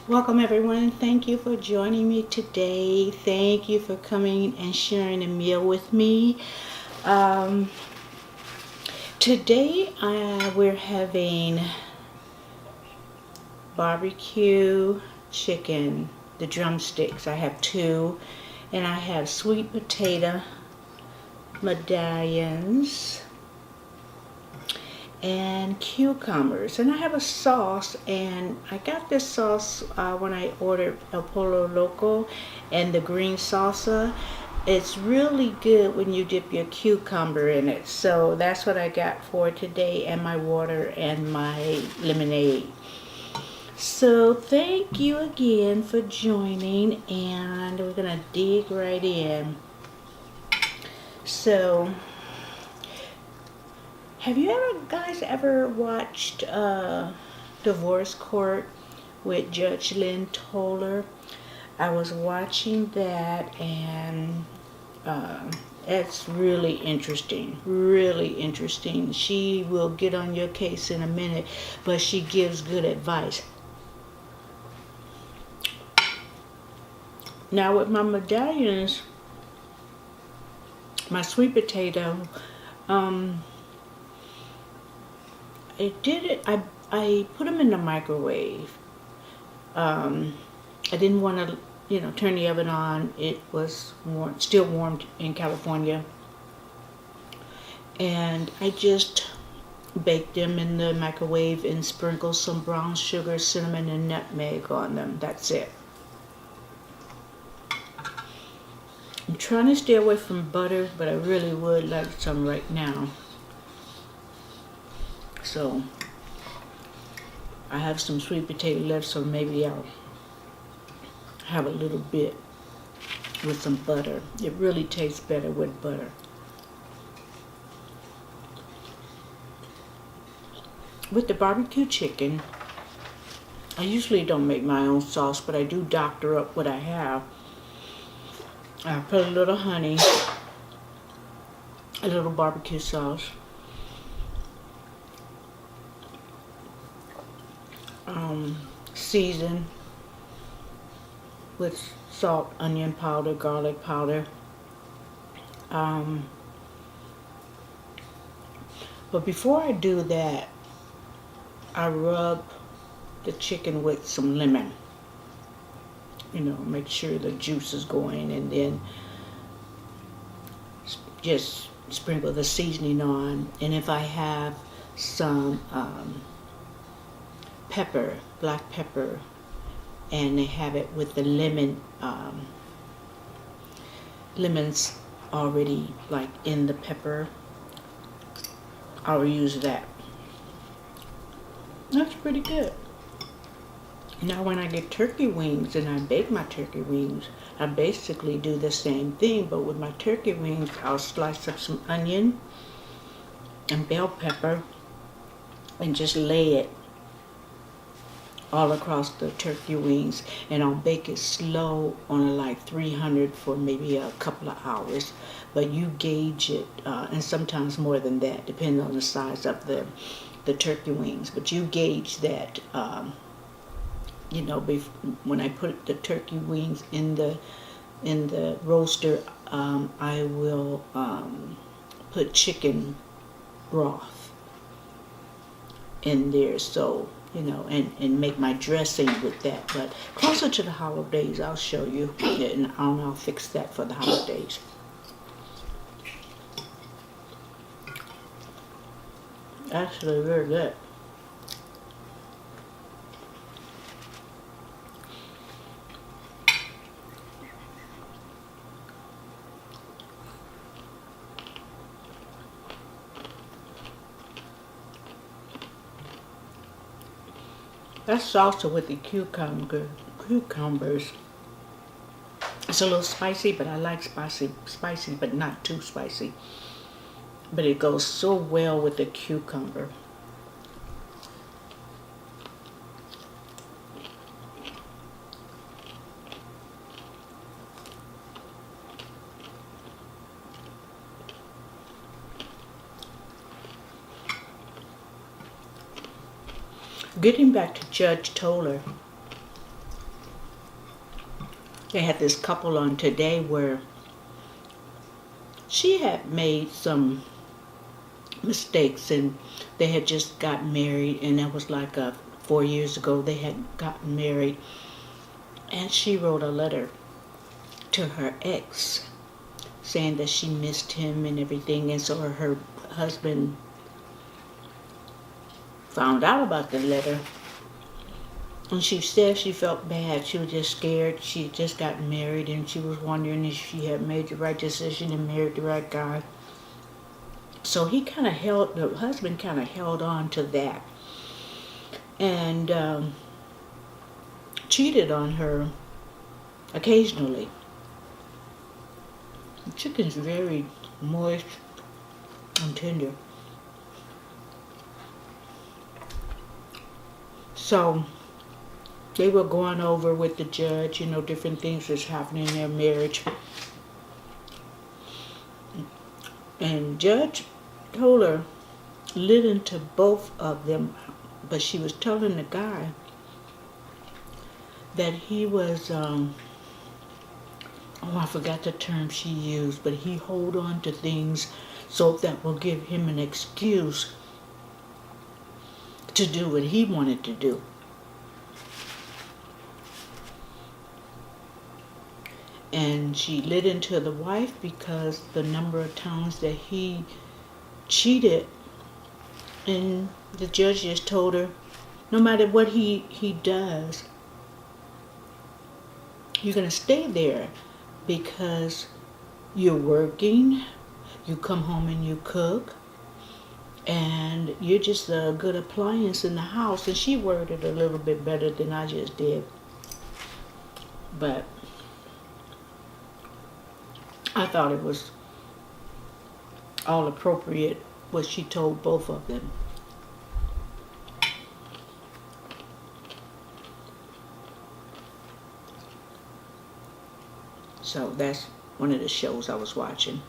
Welcome everyone. Thank you for joining me today. Thank you for coming and sharing a meal with me. Um, Today we're having barbecue chicken, the drumsticks. I have two, and I have sweet potato medallions and cucumbers, and I have a sauce, and I got this sauce when I ordered El Pollo Loco and the green salsa. It's really good when you dip your cucumber in it, so that's what I got for today, and my water and my lemonade. So thank you again for joining, and we're gonna dig right in. So have you ever watched Divorce Court with Judge Lynn Toller? I was watching that, and it's really interesting. Really interesting. She will get on your case in a minute, but she gives good advice. Now with my medallions, my sweet potato, I put them in the microwave. I didn't want to, turn the oven on. It was warm, still warm in California. And I just baked them in the microwave and sprinkled some brown sugar, cinnamon, and nutmeg on them. That's it. I'm trying to stay away from butter, but I really would like some right now. So I have some sweet potato left, so maybe I'll have a little bit with some butter. It really tastes better with butter. With the barbecue chicken, I usually don't make my own sauce, but I do doctor up what I have. I put a little honey, a little barbecue sauce, season with salt, onion powder, garlic powder. But before I do that, I rub the chicken with some lemon. Make sure the juice is going, and then just sprinkle the seasoning on. And if I have some pepper, black pepper, and they have it with the lemons already like in the pepper, I'll use that. That's pretty good. Now when I get turkey wings and I bake my turkey wings, I basically do the same thing, but with my turkey wings, I'll slice up some onion and bell pepper and just lay it all across the turkey wings, and I'll bake it slow on like 300 for maybe a couple of hours. But you gauge it, and sometimes more than that, depending on the size of the turkey wings. But you gauge that, when I put the turkey wings in the roaster, I will put chicken broth in there, so and make my dressing with that. But closer to the holidays, I'll show you, and I'll fix that for the holidays. Actually, very good. That salsa with the cucumbers. It's a little spicy, but I like spicy, but not too spicy. But it goes so well with the cucumber. Getting back to Judge Toller, They had this couple on today where she had made some mistakes, and they had just gotten married, and that was like 4 years ago they had gotten married, and she wrote a letter to her ex saying that she missed him and everything, and so her husband found out about the letter, and she said she felt bad. She was just scared. She had just gotten married, and she was wondering if she had made the right decision and married the right guy. So the husband kind of held on to that, and cheated on her occasionally. The chicken's very moist and tender. So they were going over with the judge, different things that's happening in their marriage. And judge told her, listen to both of them, but she was telling the guy that he was, I forgot the term she used, but he hold on to things so that will give him an excuse to do what he wanted to do. And she lit into the wife because the number of times that he cheated, and the judge just told her, no matter what he does, you're going to stay there because you're working, you come home and you cook, and you're just a good appliance in the house. And she worded it a little bit better than I just did, but I thought it was all appropriate what she told both of them. So that's one of the shows I was watching.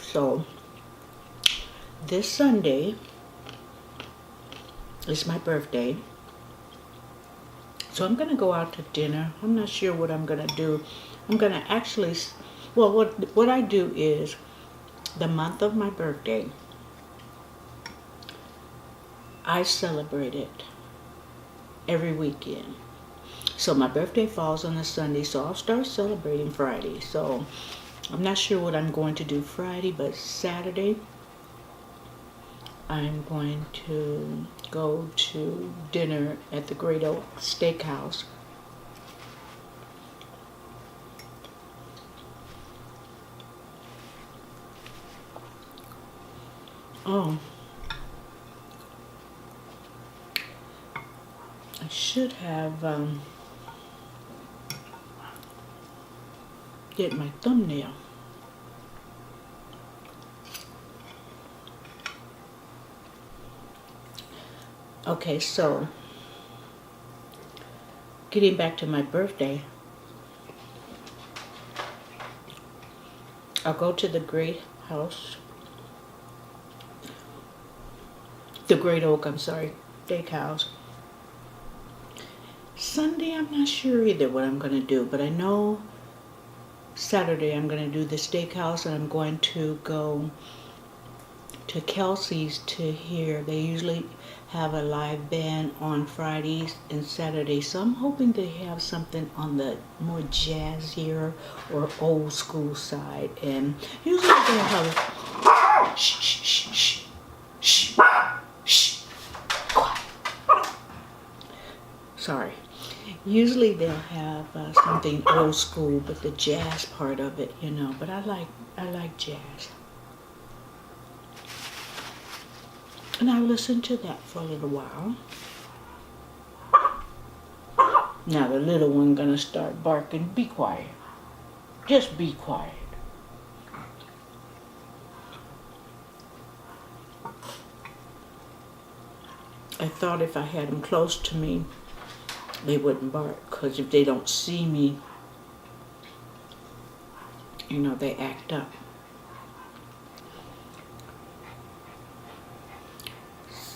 So this Sunday is my birthday. So I'm going to go out to dinner. I'm not sure what I'm going to do. I'm going to actually, well, what I do is the month of my birthday, I celebrate it every weekend. So my birthday falls on a Sunday, so I'll start celebrating Friday. So I'm not sure what I'm going to do Friday, but Saturday I'm going to go to dinner at the Great Oak Steakhouse. Oh, I should have get my thumbnail. Okay, so getting back to my birthday, I'll go to the Great Oak, Steakhouse. Sunday, I'm not sure either what I'm going to do, but I know Saturday I'm going to do the steakhouse, and I'm going to go to Kelsey's to hear. They usually have a live band on Fridays and Saturdays, so I'm hoping they have something on the more jazzier or old school side. And usually they'll have shh. Quiet. Sorry. Usually they'll have something old school, but the jazz part of it, But I like jazz. And I listened to that for a little while. Now the little one gonna start barking. Be quiet. Just be quiet. I thought if I had them close to me, they wouldn't bark, because if they don't see me, they act up.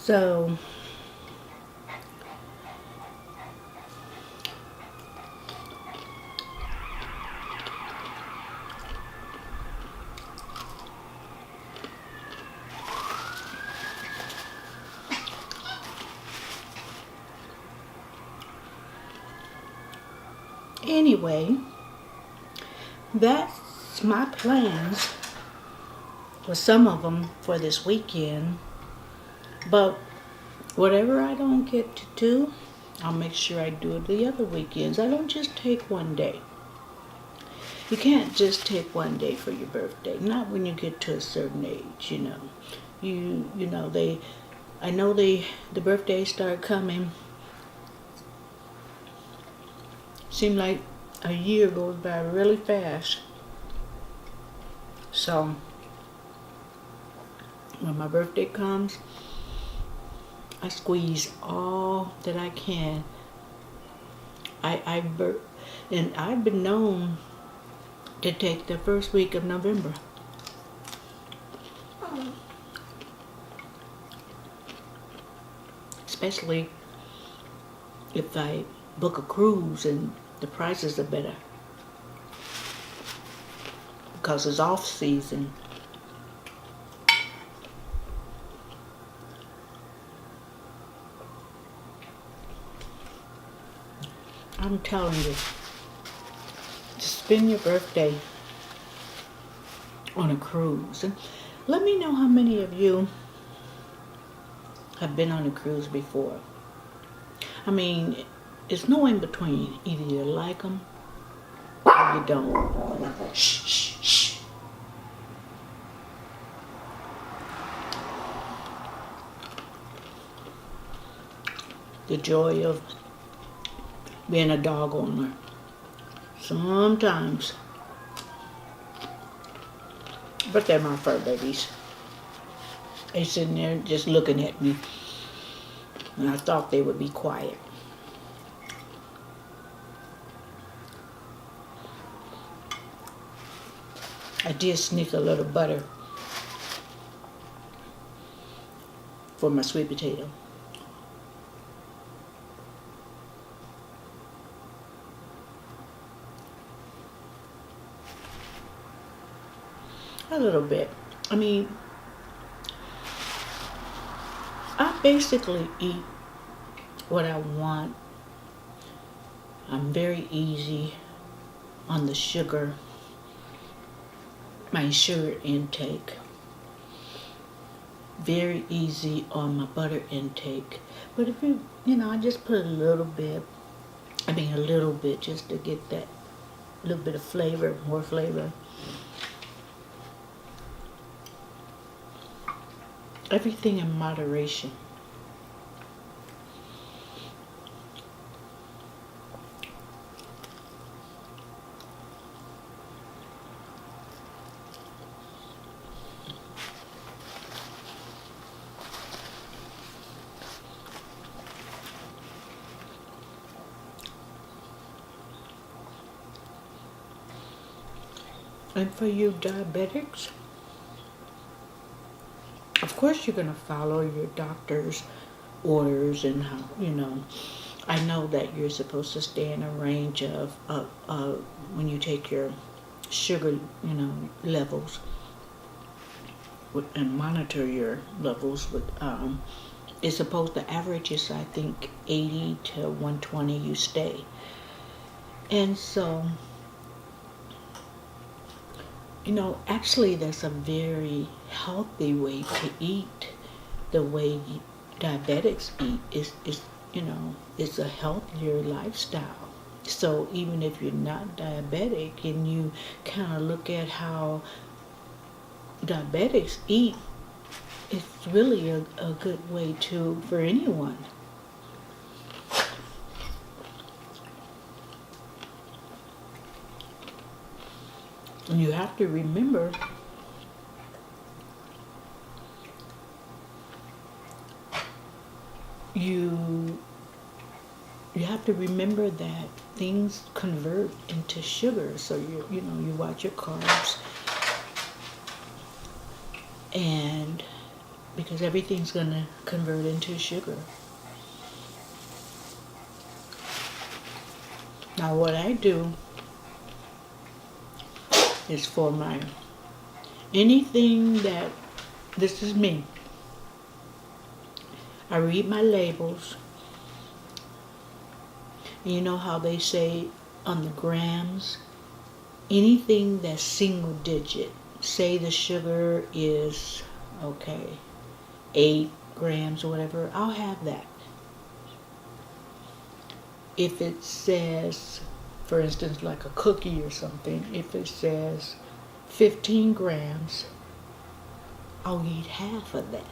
So anyway, that's my plans for some of them for this weekend. But whatever I don't get to do, I'll make sure I do it the other weekends. I don't just take one day. You can't just take one day for your birthday. Not when you get to a certain age, you know. You know I know the birthdays start coming. Seems like a year goes by really fast. So when my birthday comes, I squeeze all that I can. And I've been known to take the first week of November. Especially if I book a cruise and the prices are better. Because it's off season. I'm telling you, just spend your birthday on a cruise. And let me know how many of you have been on a cruise before. I mean, it's no in between. Either you like them or you don't. Shh, shh, shh. The joy of being a dog owner. Sometimes. But they're my fur babies. They sitting there just looking at me. And I thought they would be quiet. I did sneak a little butter for my sweet potato. A little bit. I mean, I basically eat what I want. I'm very easy on the sugar, my sugar intake. Very easy on my butter intake. But if you know, I just put a little bit just to get that little bit of flavor, more flavor. Everything in moderation. And for you diabetics, of course you're going to follow your doctor's orders and how, you know. I know that you're supposed to stay in a range of when you take your sugar, you know, levels and monitor your levels with, it's supposed to average is, I think, 80 to 120 you stay. And so, you know, actually that's a very healthy way to eat. The way diabetics eat is you know, it's a healthier lifestyle. So even if you're not diabetic and you kind of look at how diabetics eat, it's really a good way for anyone. And you have to remember you have to remember that things convert into sugar. So you know, you watch your carbs, and because everything's going to convert into sugar. Now what I do is for my anything that, this is me, I read my labels. You know how they say on the grams, anything that's single digit, say the sugar is, okay, 8 grams or whatever, I'll have that. If it says, for instance, like a cookie or something, if it says 15 grams, I'll eat half of that.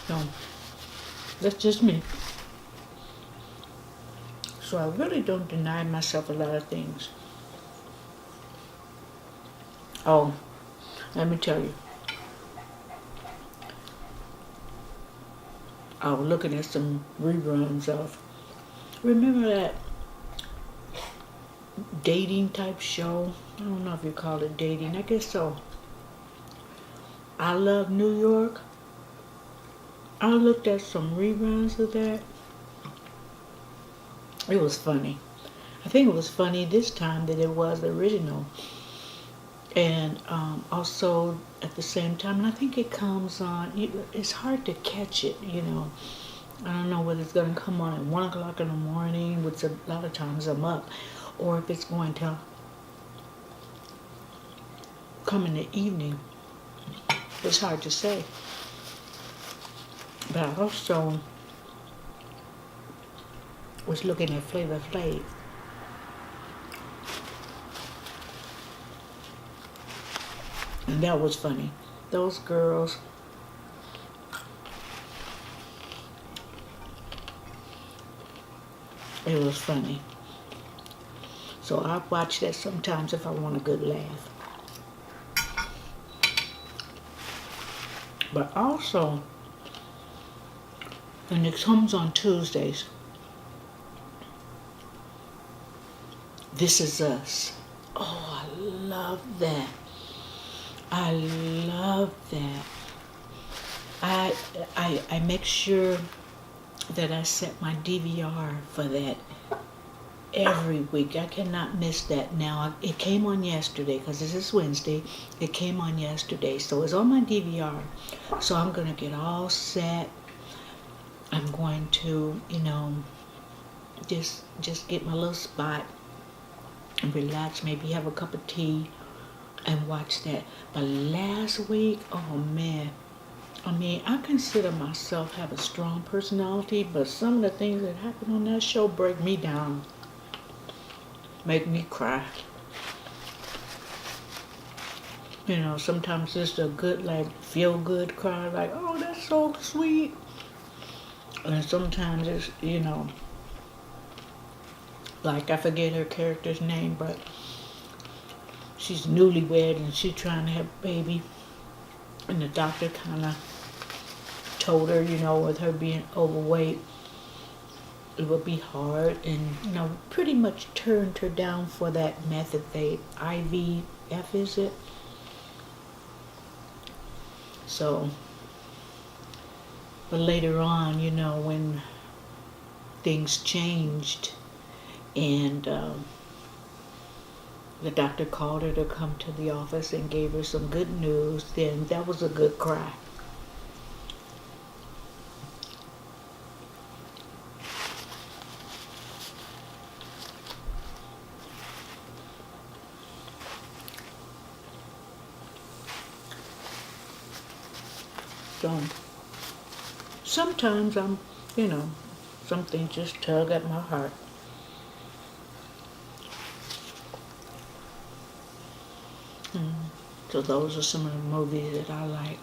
So, that's just me. So I really don't deny myself a lot of things. Oh, let me tell you. I was looking at some reruns of, remember that dating type show? I don't know if you call it dating. I guess so. I Love New York. I looked at some reruns of that. It was funny. I think it was funny this time that it was the original. And also at the same time, and I think it comes on, it's hard to catch it, you know. I don't know whether it's going to come on at 1 o'clock in the morning, which a lot of times I'm up, or if it's going to come in the evening. It's hard to say. But I also was looking at Flavor Flav. And that was funny. Those girls, it was funny. So I watch that sometimes if I want a good laugh. But also, and it comes on Tuesdays, This Is Us. Oh, I love that. I love that. I make sure that I set my DVR for that every week. I cannot miss that now. It came on yesterday because this is Wednesday. It came on yesterday, so it's on my DVR. So I'm going to get all set. I'm going to, just get my little spot and relax, maybe have a cup of tea and watch that. But last week, oh man, I consider myself have a strong personality, but some of the things that happen on that show break me down, make me cry. Sometimes it's a good, feel good cry, oh, that's so sweet. And sometimes it's, I forget her character's name, but she's newlywed and she's trying to have a baby. And the doctor kind of told her, with her being overweight, it would be hard, and, pretty much turned her down for that method, IVF, is it? So, but later on, when things changed and the doctor called her to come to the office and gave her some good news, then that was a good cry. So sometimes I'm, something just tug at my heart. So those are some of the movies that I like.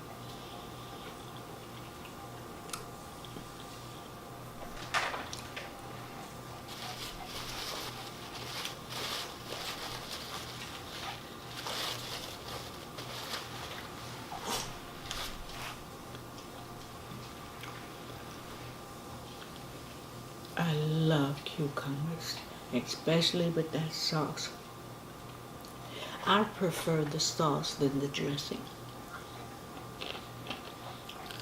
I love cucumbers especially with that sauce. I prefer the sauce than the dressing.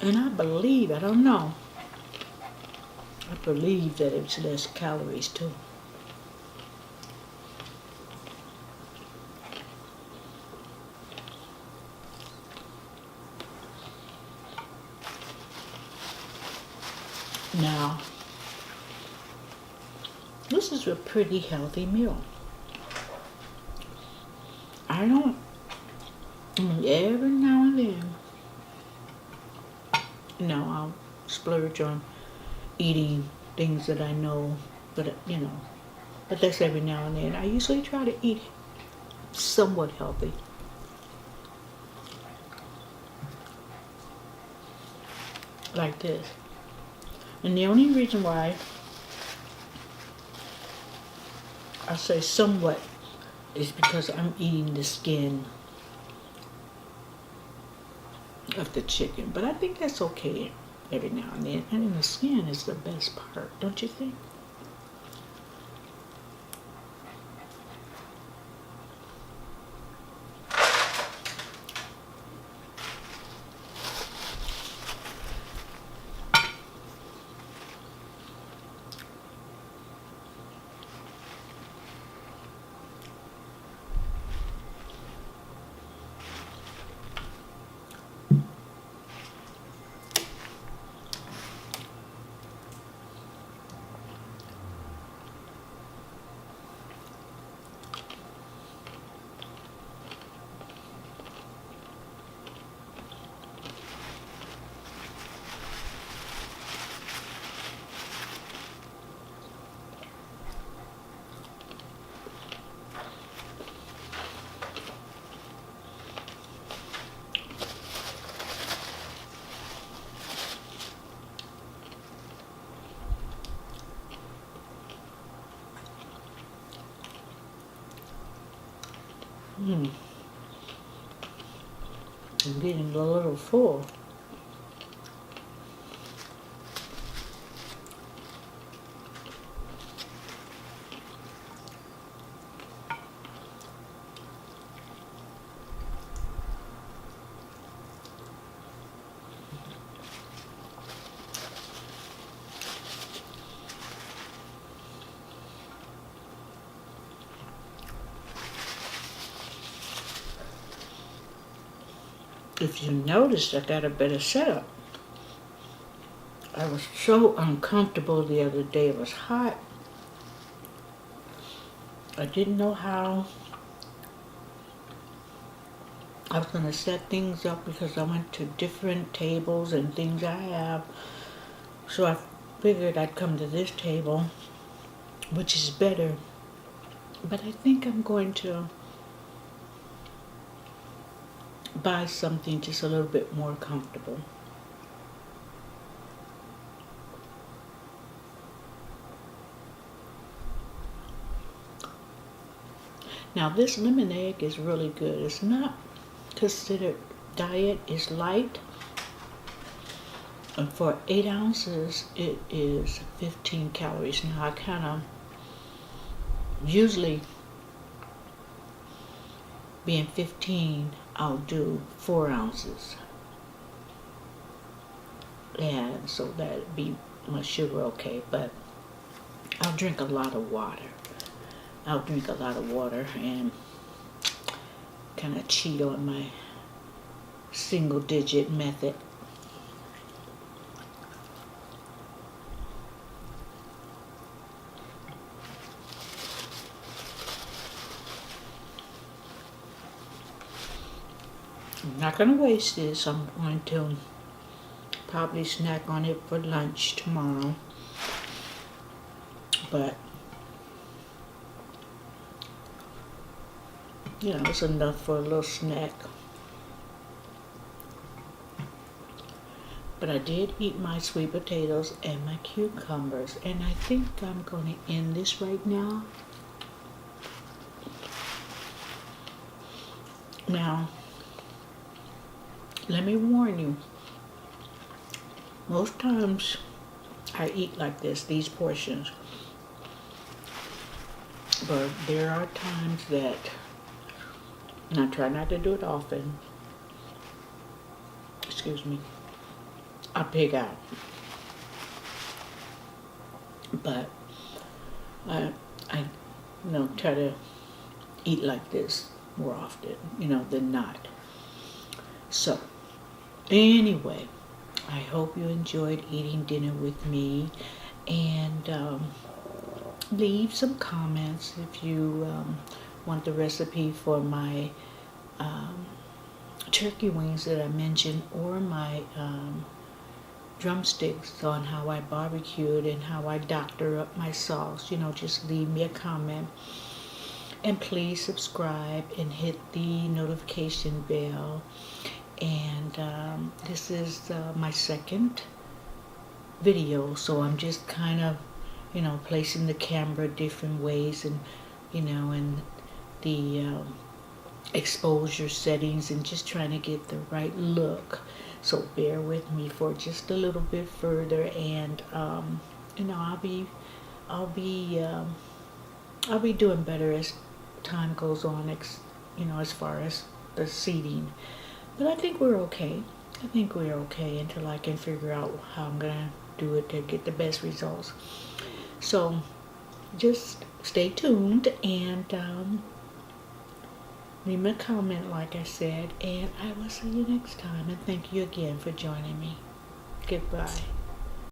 And I believe, I don't know, I believe that it's less calories too. Now, this is a pretty healthy meal. I don't, every now and then, I'll splurge on eating things that I know, but but that's every now and then. I usually try to eat somewhat healthy. Like this. And the only reason why I say somewhat is because I'm eating the skin of the chicken. But I think that's okay every now and then. And the skin is the best part, don't you think? I'm getting a little full. If you noticed, I got a better setup. I was so uncomfortable the other day. It was hot. I didn't know how I was going to set things up because I went to different tables and things I have. So I figured I'd come to this table, which is better. But I think I'm going to buy something just a little bit more comfortable. Now this lemonade is really good. It's not considered diet, it's light. And for 8 ounces, it is 15 calories. Now I kind of, usually being 15, I'll do 4 ounces. And so that'd be my sugar okay, but I'll drink a lot of water. I'll drink a lot of water and kind of cheat on my single digit method. I'm not going to waste this. I'm going to probably snack on it for lunch tomorrow. But it's enough for a little snack. But I did eat my sweet potatoes and my cucumbers, and I think I'm going to end this right now. Now, let me warn you, most times I eat like this, these portions. But there are times that, and I try not to do it often, excuse me, I pig out. But I try to eat like this more often, than not. So, anyway, I hope you enjoyed eating dinner with me, and leave some comments if you want the recipe for my turkey wings that I mentioned, or my drumsticks, on how I barbecued and how I doctor up my sauce. Just leave me a comment. And please subscribe and hit the notification bell. And this is my second video, so I'm just kind of, placing the camera different ways, and, and the exposure settings, and just trying to get the right look. So bear with me for just a little bit further, and I'll be doing better as time goes on. As far as the seating, but I think we're okay. Until I can figure out how I'm gonna do it to get the best results. So just stay tuned, and leave me a comment, like I said, and I will see you next time. And thank you again for joining me. Goodbye.